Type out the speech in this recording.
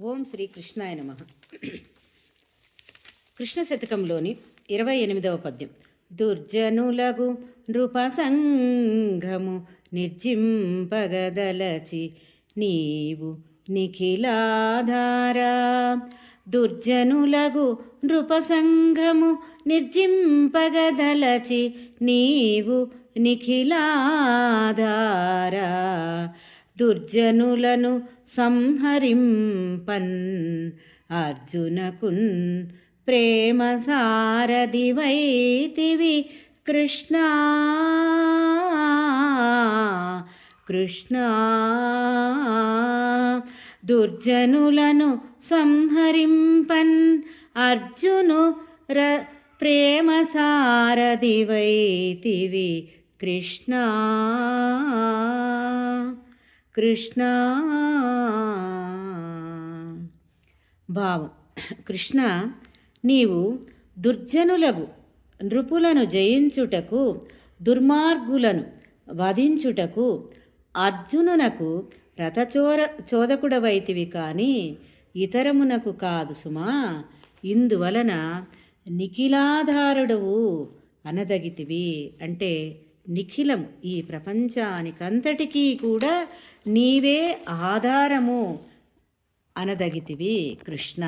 ఓం శ్రీ కృష్ణాయ నమః. కృష్ణ శతకంలోని 28వ పద్యం. దుర్జనులగు నృపసంఘము నిర్జింపగదలచి నీవు నిఖిలాధారా. దుర్జనులగు నృపసంఘము నిర్జింపగదలచి నీవు నిఖిలాధారా. దుర్జనులను సంహరింపన్ అర్జునకున్ ప్రేమ సారథివైతివి కృష్ణ. కృష్ణ దుర్జనులను సంహరింపన్ అర్జును ప్రేమ సారథివైతివి కృష్ణ. కృష్ణ భావం. కృష్ణ, నీవు దుర్జనులగు నృపులను జయించుటకు దుర్మార్గులను వధించుటకు అర్జునునకు చోదకుడవైతివి కానీ ఇతరమునకు కాదు సుమా. ఇందువలన నిఖిలాధారుడవు అనదగితివి. అంటే నిఖిలం, ఈ ప్రపంచానికంతటికీ కూడా నీవే ఆధారము అనదగితివి కృష్ణ.